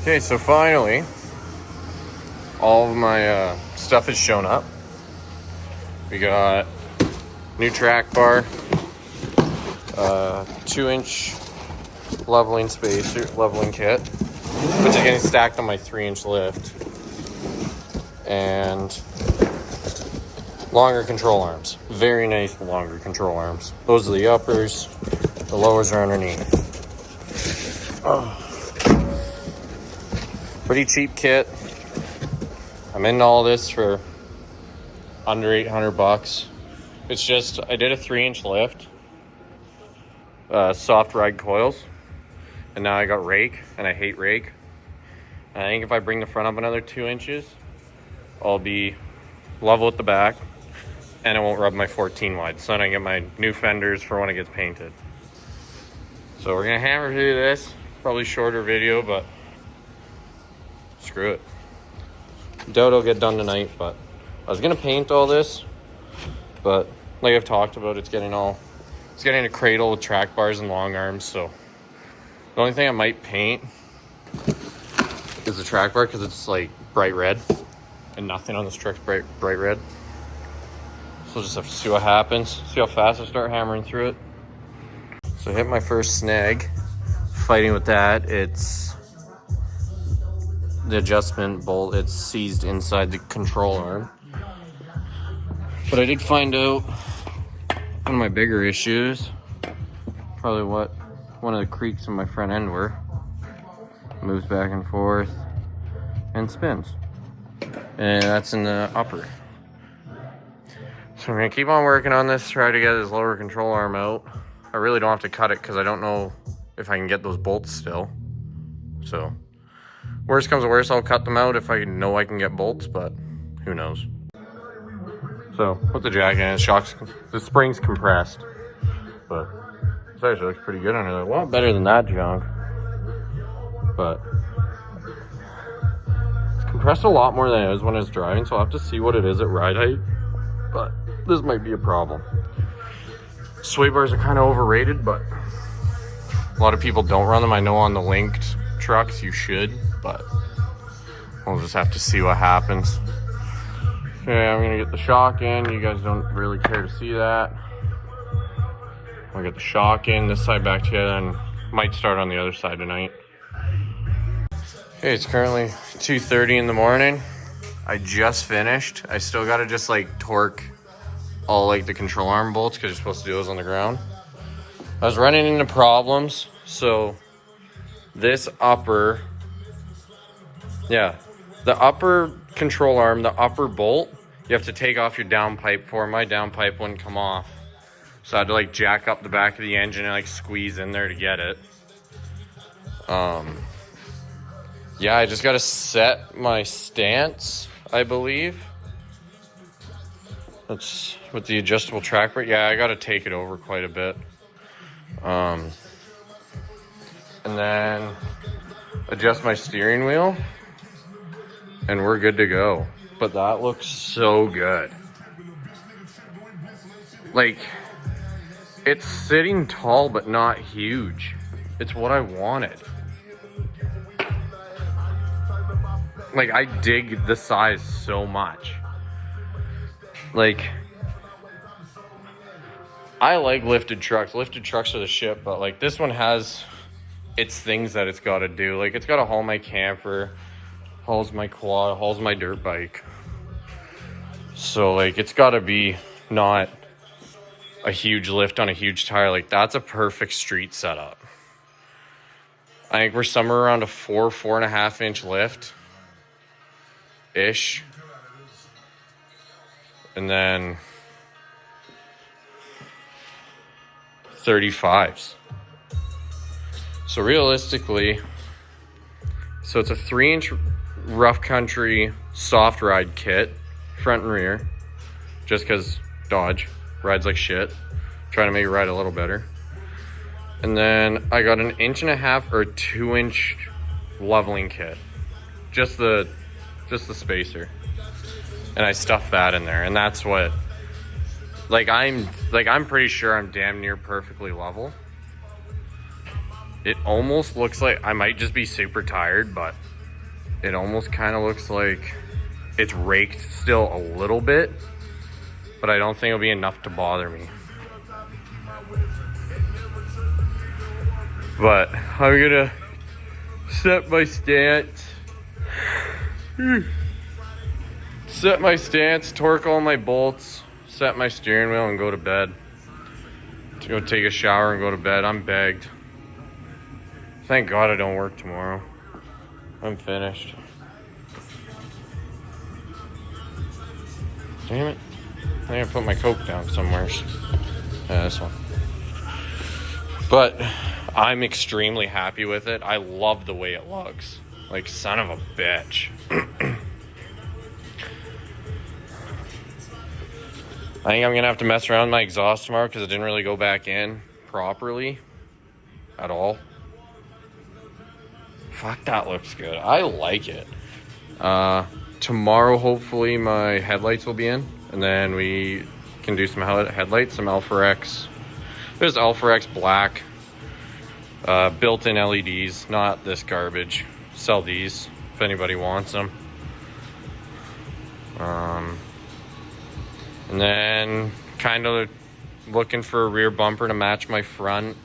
Okay, so finally, all of my stuff has shown up. We got new track bar, 2-inch leveling spacer, leveling kit, which is getting stacked on my 3-inch lift, and longer control arms. Very nice longer control arms. Those are the uppers, the lowers are underneath. Oh. Pretty cheap kit. I'm in all this for under 800 bucks. It's just, I did a 3-inch lift, soft ride coils, and now I got rake, and I hate rake. And I think if I bring the front up another 2 inches, I'll be level at the back, and it won't rub my 14 wide. So then I get my new fenders for when it gets painted. So we're gonna hammer through this. Probably shorter video, but screw it. Doubt it'll get done tonight, but I was gonna paint all this, but like I've talked about, it's getting a cradle with track bars and long arms. So the only thing I might paint is the track bar, because it's like bright red, and nothing on this truck's bright red. So we'll just have to see what happens, see how fast I start hammering through it. So I hit my first snag fighting with that. It's the adjustment bolt, it's seized inside the control arm. But I did find out one of my bigger issues, probably what one of the creaks in my front end were. Moves back and forth and spins. And that's in the upper. So I'm gonna keep on working on this, try to get this lower control arm out. I really don't have to cut it because I don't know if I can get those bolts still. So worst comes to worst, I'll cut them out if I know I can get bolts, but who knows. So with the jacket in, the spring's compressed, but this actually looks pretty good under there. A lot better than that junk, but it's compressed a lot more than it is when it's driving, so I'll have to see what it is at ride height, but this might be a problem. Sway bars are kind of overrated, but a lot of people don't run them. I know on the linked trucks you should, but we'll just have to see what happens. Okay, I'm gonna get the shock in. You guys don't really care to see that. I'll get the shock in, this side back together, and might start on the other side tonight. Okay, it's currently 2:30 in the morning. I just finished. I still gotta just like torque all like the control arm bolts, because you're supposed to do those on the ground. I was running into problems, so this upper, the upper control arm, the upper bolt, you have to take off your down pipe for. My down pipe wouldn't come off, so I had to like jack up the back of the engine and like squeeze in there to get it. Yeah, I just got to set my stance, I believe. That's with the adjustable track brake. Yeah, I got to take it over quite a bit. And then adjust my steering wheel, and we're good to go. But that looks so good. Like, it's sitting tall but not huge. It's what I wanted. Like, I dig the size so much. Like, I like lifted trucks. Lifted trucks are the shit, but like this one has its things that it's got to do. Like, it's got to haul my camper, hauls my quad, hauls my dirt bike. So like, it's got to be not a huge lift on a huge tire. Like, that's a perfect street setup. I think we're somewhere around a 4.5 inch lift ish, and then 35s. So realistically, so it's a 3-inch rough country soft ride kit, front and rear, just because Dodge rides like shit, trying to make it ride a little better. And then I got an 1.5 or 2-inch leveling kit, just the spacer, and I stuffed that in there, and that's what, I'm pretty sure I'm damn near perfectly level. It almost looks like, I might just be super tired, but it almost kind of looks like it's raked still a little bit, but I don't think it'll be enough to bother me. But I'm gonna set my stance. Set my stance, torque all my bolts, set my steering wheel, and go to bed. To go take a shower and go to bed. I'm begged. Thank God I don't work tomorrow. I'm finished. Damn it. I think I put my Coke down somewhere. Yeah, this one. But I'm extremely happy with it. I love the way it looks. Like, son of a bitch. I think I'm going to have to mess around with my exhaust tomorrow because it didn't really go back in properly at all. Fuck, that looks good. I like it. Tomorrow, hopefully, my headlights will be in. And then we can do some headlights, some Alpha X. There's Alpha X black. Built-in LEDs, not this garbage. Sell these if anybody wants them. And then kind of looking for a rear bumper to match my front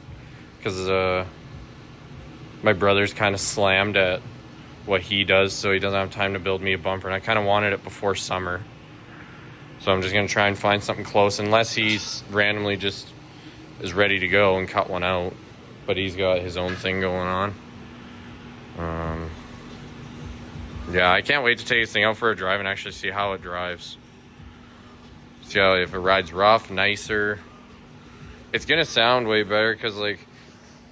because my brother's kind of slammed at what he does, so he doesn't have time to build me a bumper, and I kind of wanted it before summer. So I'm just going to try and find something close, unless he's randomly just is ready to go and cut one out, but he's got his own thing going on. Yeah, I can't wait to take this thing out for a drive and actually see how it drives. See how, if it rides rough, nicer. It's gonna sound way better because like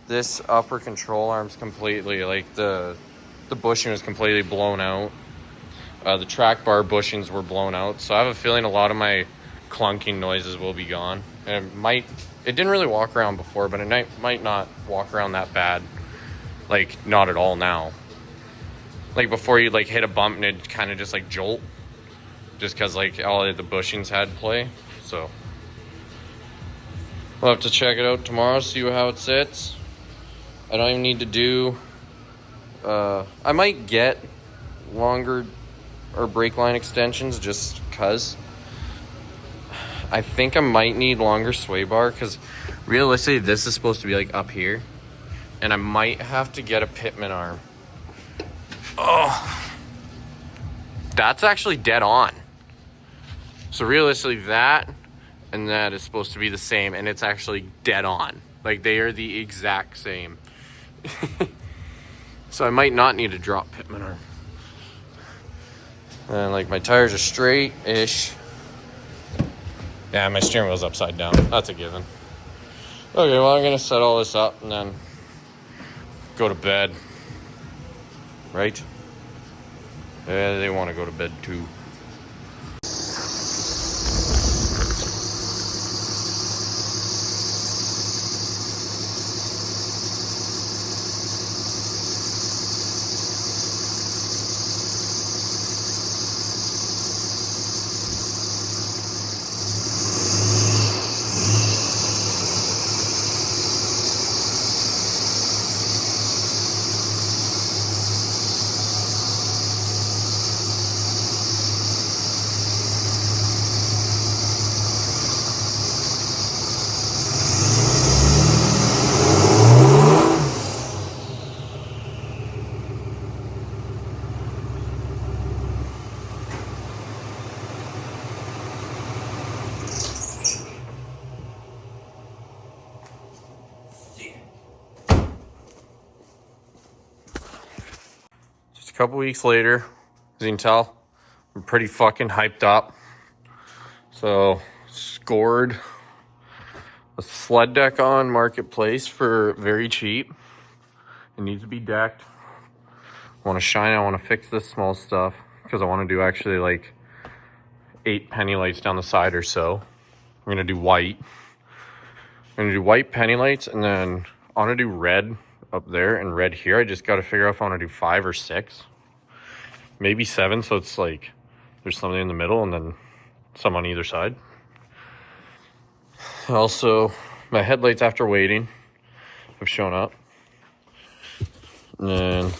this upper control arm's completely, like the bushing was completely blown out. The track bar bushings were blown out, so I have a feeling a lot of my clunking noises will be gone. And it didn't really walk around before, but it might not walk around that bad. Like, not at all now. Like before, you'd like hit a bump and it'd kind of just like jolt. Just because like all of the bushings had play. So we'll have to check it out tomorrow, see how it sits. I don't even need to do I might get longer or brake line extensions just because I think I might need longer sway bar, because realistically this is supposed to be like up here, and I might have to get a pitman arm. Oh, that's actually dead on. So realistically, that and that is supposed to be the same, and it's actually dead on. Like, they are the exact same. So I might not need a drop pitman arm. And like my tires are straight-ish. Yeah, my steering wheel's upside down. That's a given. Okay, well, I'm gonna set all this up and then go to bed. Right? Yeah, they want to go to bed too. A couple weeks later, as you can tell, I'm pretty fucking hyped up. So, scored a sled deck on Marketplace for very cheap. It needs to be decked. I want to shine, I want to fix this small stuff, because I want to do actually like 8 penny lights down the side or so. I'm going to do white. I'm going to do white penny lights, and then I want to do red up there and red here. I just got to figure out if I want to do 5 or 6. Maybe 7, so it's like there's something in the middle and then some on either side. Also, my headlights after waiting have shown up. And then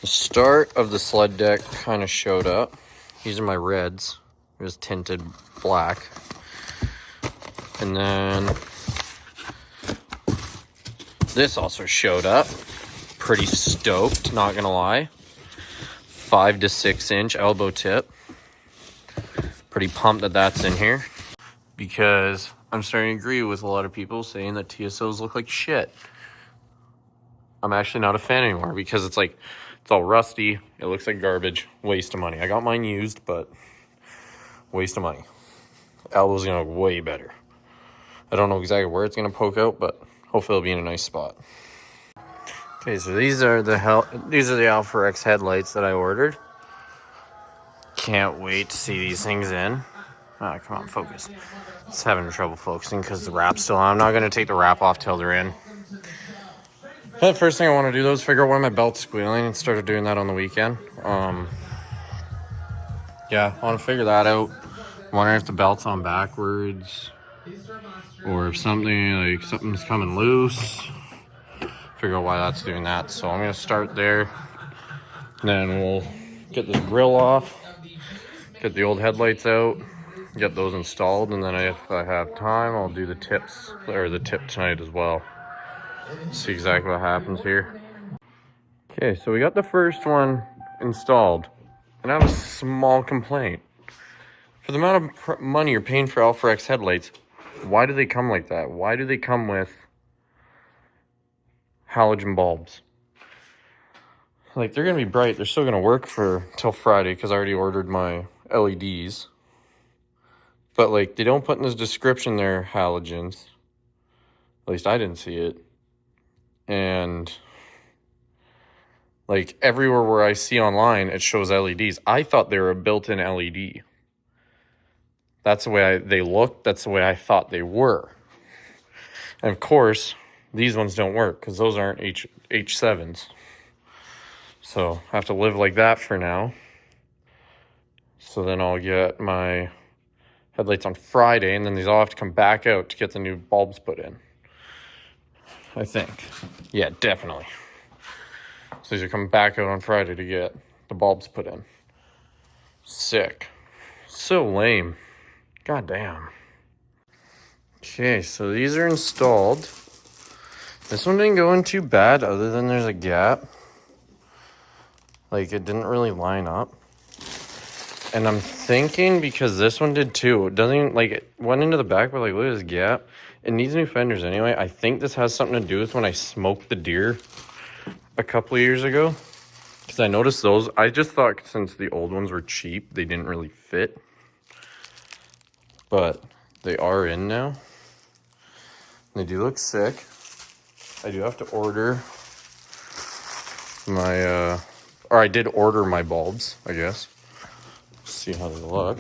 the start of the sled deck kind of showed up. These are my reds. It was tinted black. And then this also showed up. Pretty stoked, not gonna lie. 5 to 6 inch elbow tip. Pretty pumped that that's in here, because I'm starting to agree with a lot of people saying that TSOs look like shit. I'm actually not a fan anymore, because it's like, it's all rusty. It looks like garbage. Waste of money. I got mine used, but waste of money. Elbow's gonna look way better. I don't know exactly where it's gonna poke out, but hopefully it'll be in a nice spot. Okay, so these are the Alpha X headlights that I ordered. Can't wait to see these things in. Ah, come on, focus. It's having trouble focusing because the wrap's still on. I'm not going to take the wrap off till they're in. But the first thing I want to do, though, is figure out why my belt's squealing, and started doing that on the weekend. Yeah, I want to figure that out. I'm wondering if the belt's on backwards, or if something's coming loose. Figure out why that's doing that. So I'm going to start there. Then we'll get this grill off, get the old headlights out, get those installed, and then if I have time, I'll do the tip tonight as well. See exactly what happens here. Okay, so we got the first one installed, and I have a small complaint. For the amount of money you're paying for Alpha X headlights, why do they come like that? Why do they come with halogen bulbs? Like, they're gonna be bright. They're still gonna work for till Friday, because I already ordered my LEDs. But, like, they don't put in the description they're halogens. At least I didn't see it. And, like, everywhere where I see online, it shows LEDs. I thought they were a built-in LED. That's the way they looked. That's the way I thought they were. And, of course, these ones don't work, because those aren't H7s. So I have to live like that for now. So then I'll get my headlights on Friday, and then these all have to come back out to get the new bulbs put in. I think. Yeah, definitely. So these are coming back out on Friday to get the bulbs put in. Sick. So lame. God damn. Okay, so these are installed. This one didn't go in too bad, other than there's a gap. Like, it didn't really line up. And I'm thinking, because this one did too, it doesn't even, like, it went into the back, but like, look at this gap. It needs new fenders anyway. I think this has something to do with when I smoked the deer a couple of years ago. Because I noticed those, I just thought since the old ones were cheap, they didn't really fit. But they are in now. They do look sick. I do have to order my, or I did order my bulbs, I guess. See how they look.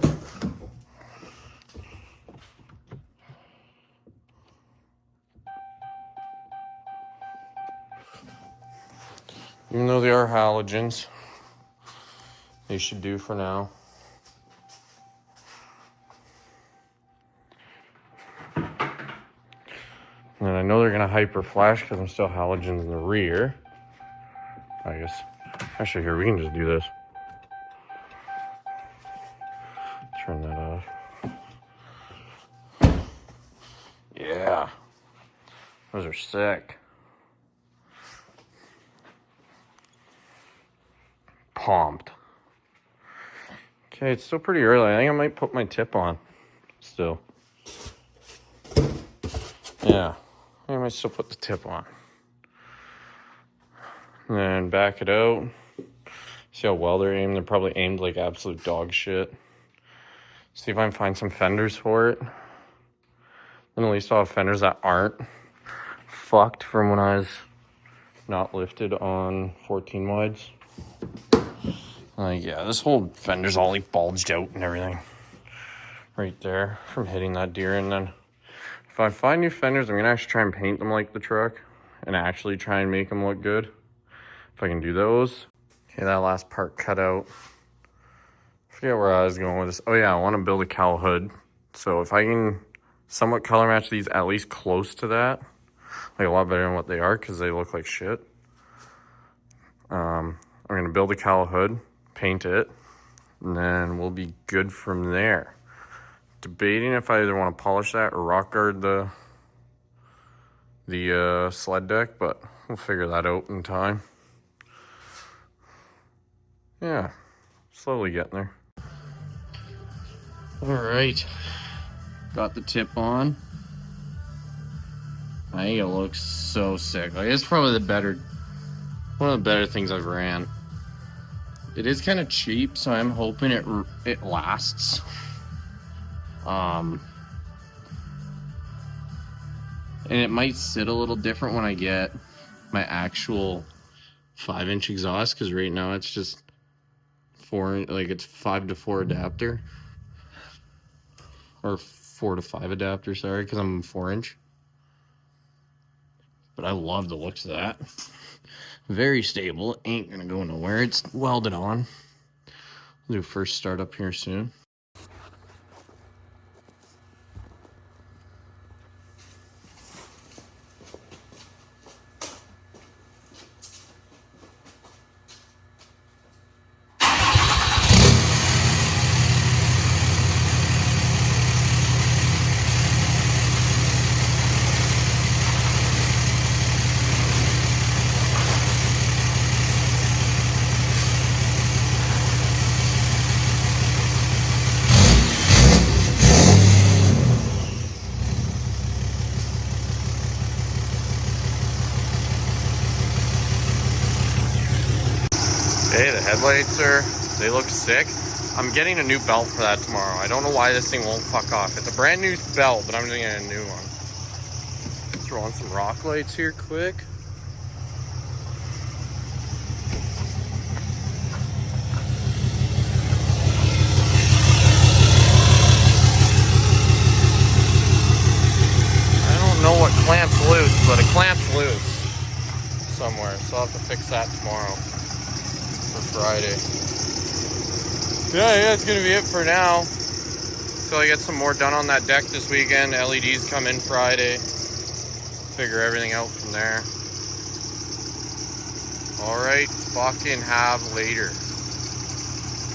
Even though they are halogens, they should do for now. And I know they're gonna hyper flash because I'm still halogens in the rear. I guess. Actually, here, we can just do this. Turn that off. Yeah. Those are sick. Pumped. Okay, it's still pretty early. I think I might put my tip on still. Yeah, I might still put the tip on. And then back it out. See how well they're aimed. They're probably aimed like absolute dog shit. See if I can find some fenders for it. Then at least I'll have fenders that aren't fucked from when I was not lifted on 14 wides. Like, yeah, this whole fender's all like bulged out and everything. Right there from hitting that deer. And then if I find new fenders, I'm gonna actually try and paint them like the truck and actually try and make them look good. If I can do those. Okay, that last part cut out. I forget where I was going with this. Oh yeah, I want to build a cowl hood. So if I can somewhat color match these at least close to that, like a lot better than what they are, because they look like shit. I'm gonna build a cowl hood, paint it, and then we'll be good from there. Debating if I either want to polish that or rock guard the sled deck, but we'll figure that out in time. Yeah, slowly getting there. All right, got the tip on. I think it looks so sick. Like, it's probably one of the better things I've ran. It is kind of cheap, so I'm hoping it lasts. And it might sit a little different when I get my actual 5-inch exhaust, because right now it's just it's 5 to 4 adapter, or 4 to 5 adapter. Sorry, because I'm 4-inch. But I love the looks of that. Very stable. Ain't gonna go nowhere. It's welded on. We'll do first startup here soon. Hey, the headlights they look sick. I'm getting a new belt for that tomorrow. I don't know why this thing won't fuck off. It's a brand new belt, but I'm getting a new one. Throw on some rock lights here quick. I don't know what clamp's loose, but a clamp's loose somewhere, so I'll have to fix that tomorrow. For Friday. Yeah, it's gonna be it for now. Until I get some more done on that deck this weekend. LEDs come in Friday. Figure everything out from there. Alright, fucking have later.